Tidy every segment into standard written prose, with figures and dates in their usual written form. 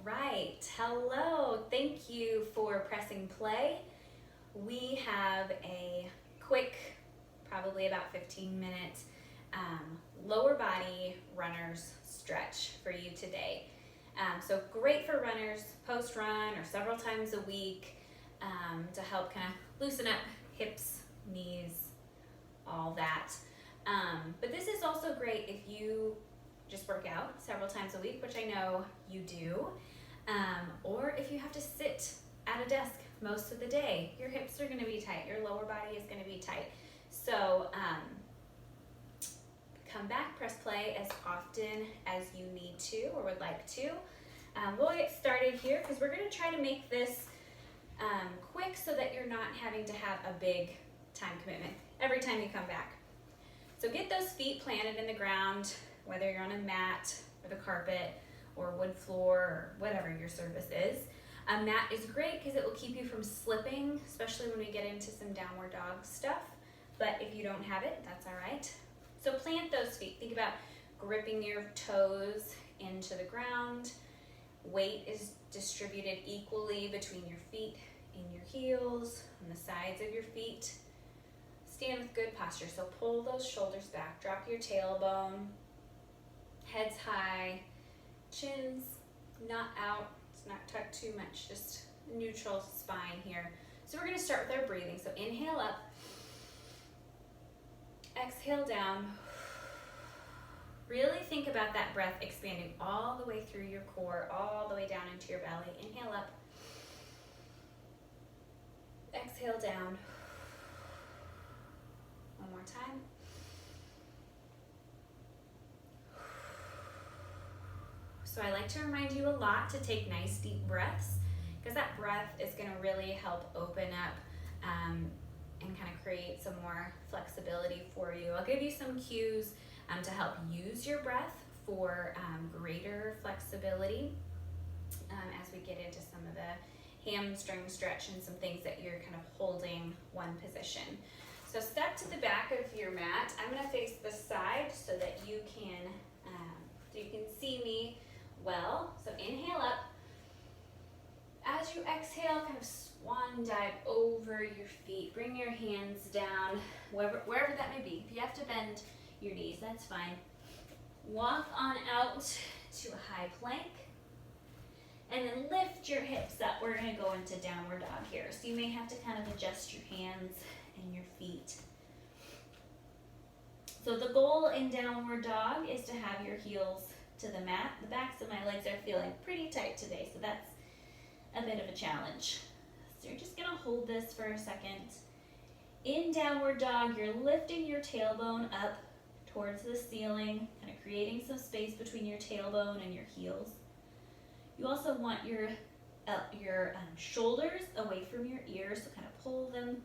right, hello. Thank you for pressing play. We have a quick, probably about 15-minute lower body runner's stretch for you today. So great for runners post-run or several times a week to help kind of loosen up hips, knees, all that. But this is also great if you just work out several times a week, which I know you do, or if you have to sit at a desk most of the day. Your hips are going to be tight, your lower body is going to be tight. So come back, press play as often as you need to or would like to. We'll get started here because we're going to try to make this quick so that you're not having to have a big time commitment every time you come back. So get those feet planted in the ground, whether you're on a mat or the carpet or wood floor or whatever your surface is. A mat is great because it will keep you from slipping, especially when we get into some downward dog stuff. But if you don't have it, that's all right. So plant those feet. Think about gripping your toes into the ground. Weight is distributed equally between your feet and your heels, on the sides of your feet. Stand with good posture. So pull those shoulders back, drop your tailbone, heads high, chins not out, it's not tucked too much, just neutral spine here. So we're gonna start with our breathing. So inhale up, exhale down. Really think about that breath expanding all the way through your core, all the way down into your belly. Inhale up, exhale down. One more time. So I like to remind you a lot to take nice deep breaths because that breath is going to really help open up and kind of create some more flexibility for you. I'll give you some cues to help use your breath for greater flexibility as we get into some of the hamstring stretch and some things that you're kind of holding one position. So step to the back of your mat. I'm going to face the side so that you can see me well. So inhale up. As you exhale, kind of swan dive over your feet. Bring your hands down, wherever that may be. If you have to bend your knees, that's fine. Walk on out to a high plank. And then lift your hips up. We're going to go into downward dog here. So you may have to kind of adjust your hands and your feet. So the goal in downward dog is to have your heels to the mat. The backs of my legs are feeling pretty tight today, so that's a bit of a challenge. So you're just going to hold this for a second. In downward dog, you're lifting your tailbone up towards the ceiling, kind of creating some space between your tailbone and your heels. You also want your shoulders away from your ears, so kind of pull them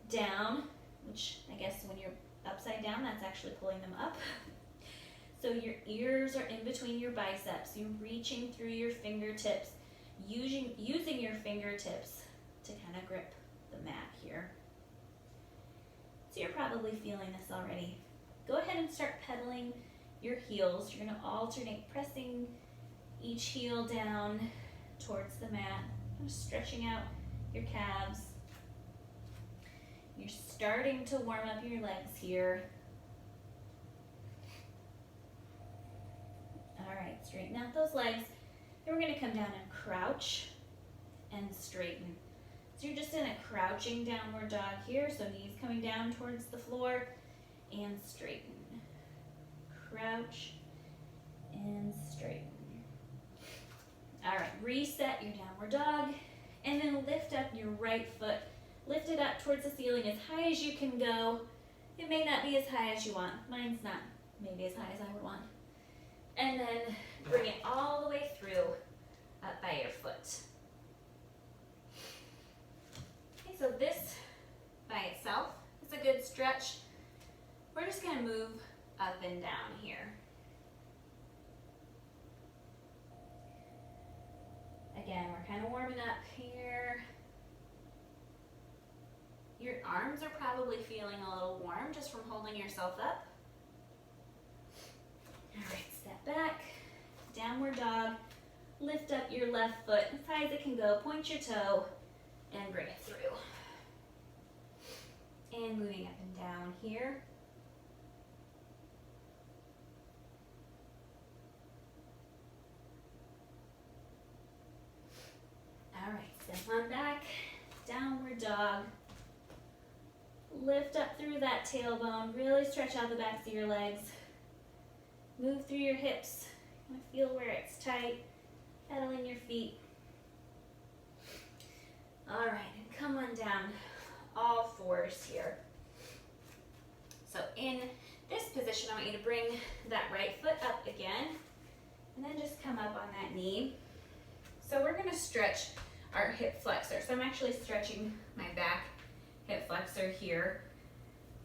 down, which I guess when you're upside down, that's actually pulling them up. So your ears are in between your biceps. You're reaching through your fingertips, using your fingertips to kind of grip the mat here. So you're probably feeling this already. Go ahead and start pedaling your heels. You're going to alternate pressing each heel down towards the mat, kind of stretching out your calves. You're starting to warm up your legs here. All right, straighten out those legs. Then we're going to come down and crouch and straighten. So you're just in a crouching downward dog here, so knees coming down towards the floor and straighten. Crouch and straighten. All right, reset your downward dog and then lift up your right foot. Lift it up towards the ceiling as high as you can go. It may not be as high as you want. Mine's not maybe as high as I would want. And then bring it all the way through up by your foot. Okay, so this by itself is a good stretch. We're just going to move up and down here. Again, we're kind of warming up here. Your arms are probably feeling a little warm just from holding yourself up. All right, step back, downward dog. Lift up your left foot as high as it can go. Point your toe and bring it through. And moving up and down here. All right, step on back, downward dog. Lift up through that tailbone, really stretch out the backs of your legs. Move through your hips, kind of feel where it's tight, pedal in your feet. All right, and come on down, all fours here. So in this position, I want you to bring that right foot up again, and then just come up on that knee. So we're gonna stretch our hip flexor. So I'm actually stretching my back hip flexor here.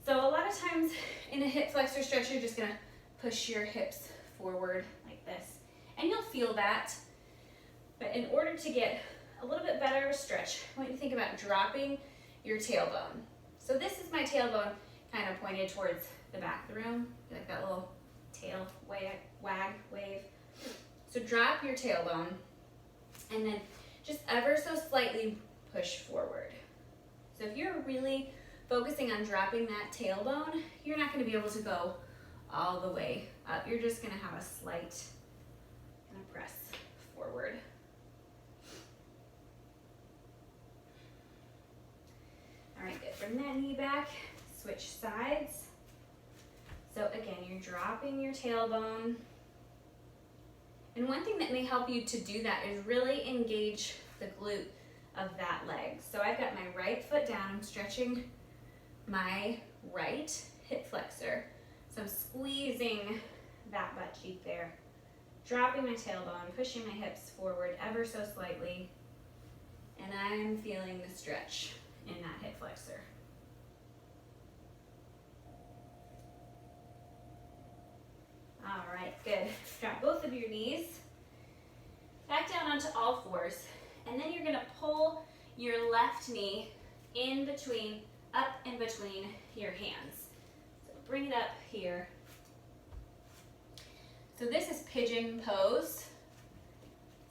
So a lot of times in a hip flexor stretch, you're just gonna push your hips forward like this. And you'll feel that. But in order to get a little bit better of a stretch, I want you to think about dropping your tailbone. So this is my tailbone kind of pointed towards the back of the room. Like that little tail wave. So drop your tailbone and then just ever so slightly push forward. So if you're really focusing on dropping that tailbone, you're not going to be able to go all the way up. You're just going to have a slight kind of press forward. All right, good. Bring that knee back, switch sides. So again, you're dropping your tailbone. And one thing that may help you to do that is really engage the glute of that leg. So I've got my right foot down, I'm stretching my right hip flexor. So I'm squeezing that butt cheek there, dropping my tailbone, pushing my hips forward ever so slightly, and I'm feeling the stretch in that hip flexor. All right, good. Drop both of your knees back down onto all fours, and then you're gonna pull your left knee up in between your hands. So bring it up here. So this is pigeon pose.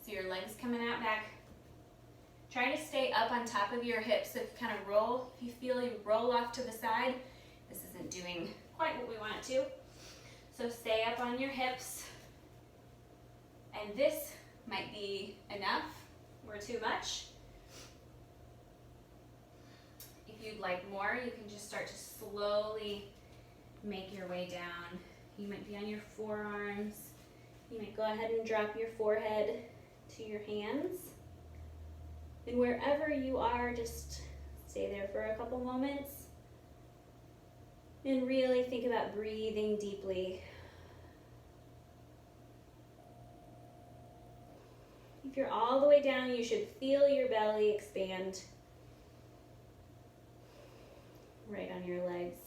So your legs coming out back. Try to stay up on top of your hips. So kind of roll, if you feel you roll off to the side, this isn't doing quite what we want it to. So stay up on your hips, and this might be enough or too much. If you'd like more, you can just start to slowly make your way down. You might be on your forearms. You might go ahead and drop your forehead to your hands. And wherever you are, just stay there for a couple moments. And really think about breathing deeply. If you're all the way down, you should feel your belly expand right on your legs.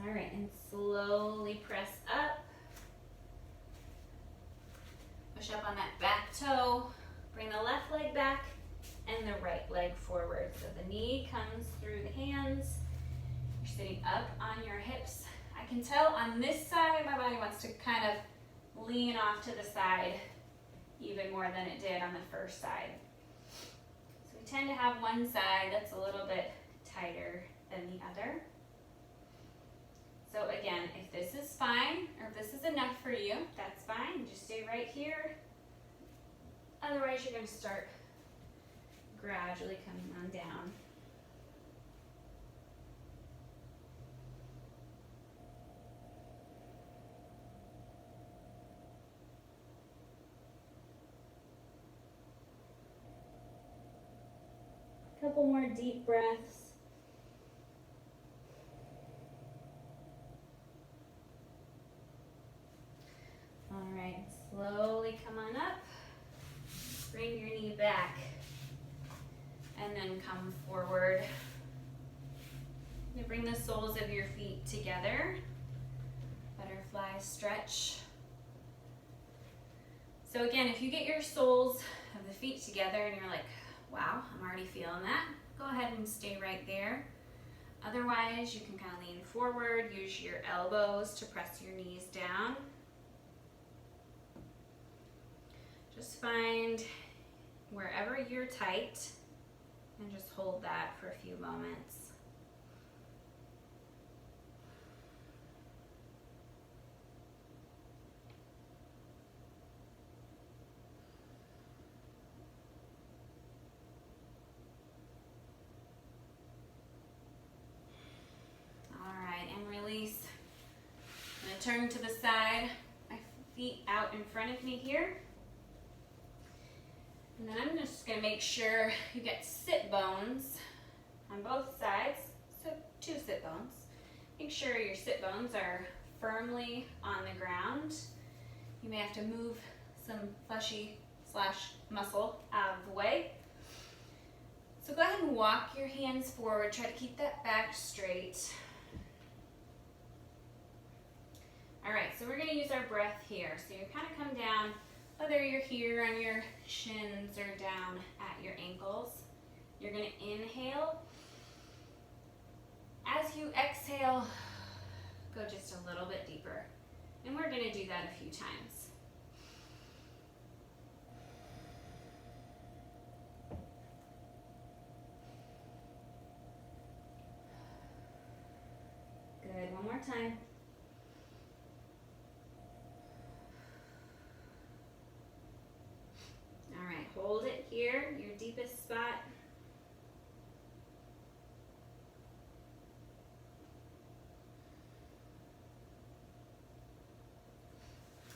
All right, and slowly press up. Push up on that back toe. Bring the left leg back and the right leg forward. So the knee comes through the hands. You're sitting up on your hips. I can tell on this side, my body wants to kind of lean off to the side even more than it did on the first side. So we tend to have one side that's a little bit tighter than the other. So again, if this is fine, or if this is enough for you, that's fine. Just stay right here. Otherwise, you're going to start gradually coming on down. A couple more deep breaths. All right, slowly come on up. Bring your knee back. And then come forward. You bring the soles of your feet together. Butterfly stretch. So again, if you get your soles of the feet together and you're like, Wow, I'm already feeling that. Go ahead and stay right there. Otherwise, you can kind of lean forward, use your elbows to press your knees down. Just find wherever you're tight and just hold that for a few moments. Release. I'm going to turn to the side, my feet out in front of me here. And then I'm just going to make sure you get sit bones on both sides, so 2 sit bones. Make sure your sit bones are firmly on the ground. You may have to move some fleshy / muscle out of the way. So go ahead and walk your hands forward, try to keep that back straight. All right, so we're gonna use our breath here. So you kind of come down, whether you're here on your shins or down at your ankles. You're gonna inhale. As you exhale, go just a little bit deeper. And we're gonna do that a few times. Good, one more time. Hold it here, your deepest spot.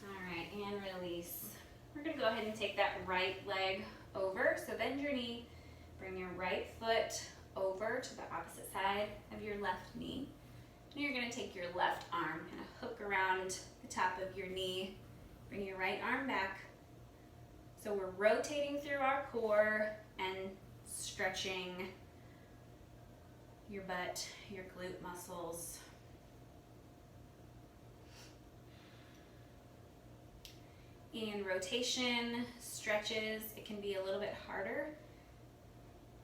All right, and release. We're gonna go ahead and take that right leg over. So bend your knee, bring your right foot over to the opposite side of your left knee. And you're gonna take your left arm, kind of hook around the top of your knee, bring your right arm back. So we're rotating through our core and stretching your butt, your glute muscles. In rotation, stretches, it can be a little bit harder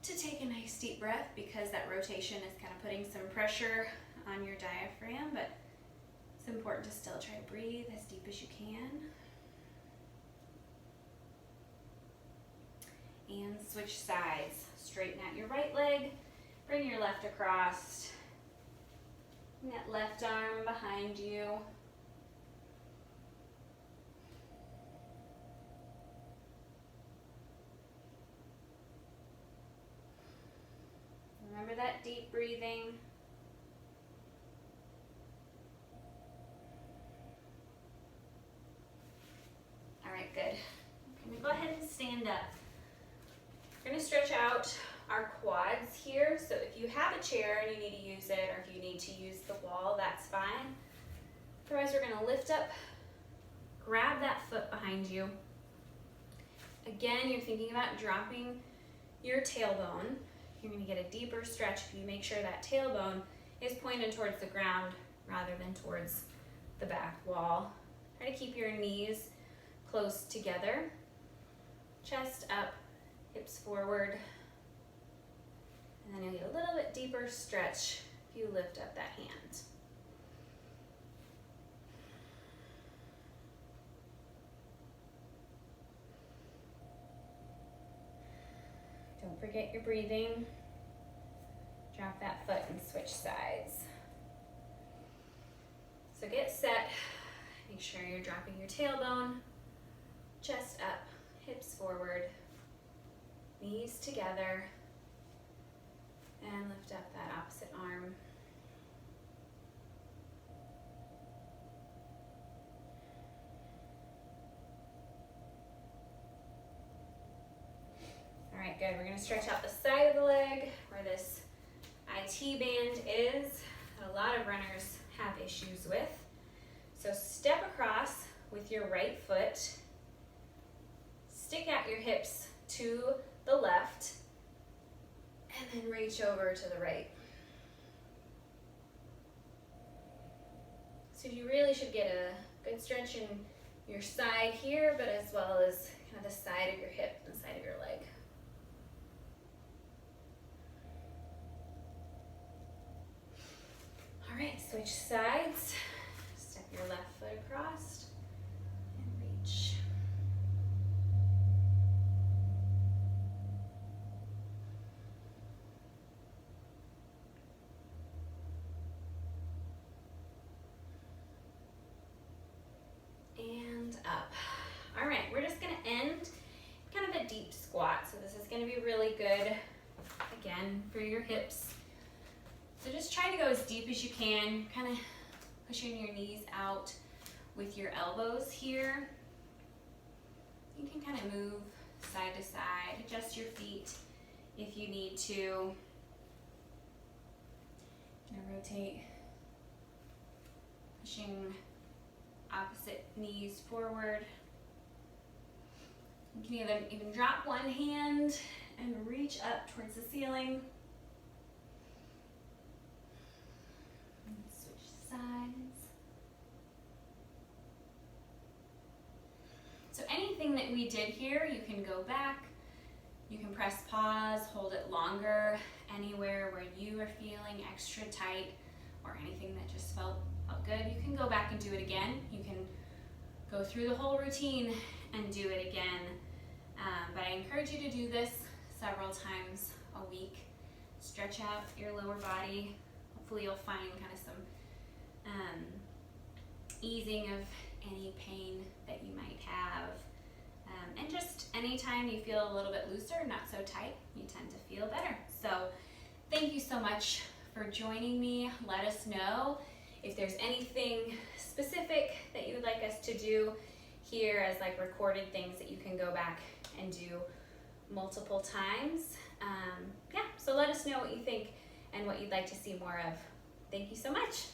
to take a nice deep breath because that rotation is kind of putting some pressure on your diaphragm, but it's important to still try to breathe as deep as you can. And switch sides. Straighten out your right leg, bring your left across. Bring that left arm behind you. Remember that deep breathing. All right, good. Can we go ahead and stand up? We're going to stretch out our quads here. So if you have a chair and you need to use it, or if you need to use the wall, that's fine. Otherwise, we're going to lift up, grab that foot behind you. Again, you're thinking about dropping your tailbone. You're going to get a deeper stretch if you make sure that tailbone is pointed towards the ground rather than towards the back wall. Try to keep your knees close together. Chest up, hips forward. And then you'll get a little bit deeper stretch if you lift up that hand. Don't forget your breathing. Drop that foot and switch sides. So get set. Make sure you're dropping your tailbone, chest up, hips forward, knees together, and lift up that opposite arm. All right, good. We're going to stretch out the side of the leg where this IT band is, that a lot of runners have issues with. So step across with your right foot, stick out your hips to the left, and then reach over to the right. So you really should get a good stretch in your side here, but as well as kind of the side of your hip and the side of your leg. Switch sides. Step your left foot across and reach. And up. All right, we're just gonna end kind of a deep squat. So this is gonna be really good, again, for your hips. So just try to go as deep as you can, kind of pushing your knees out with your elbows here. You can kind of move side to side, adjust your feet if you need to. Rotate, pushing opposite knees forward. You can even drop one hand and reach up towards the ceiling. And switch sides. So anything that we did here, you can go back, you can press pause, hold it longer, anywhere where you are feeling extra tight or anything that just felt good. You can go back and do it again. You can go through the whole routine and do it again. But I encourage you to do this several times a week. Stretch out your lower body. Hopefully you'll find kind of some easing of any pain that you might have. And just anytime you feel a little bit looser, not so tight, you tend to feel better. So thank you so much for joining me. Let us know if there's anything specific that you would like us to do here as like recorded things that you can go back and do multiple times. Yeah, so let us know what you think and what you'd like to see more of. Thank you so much.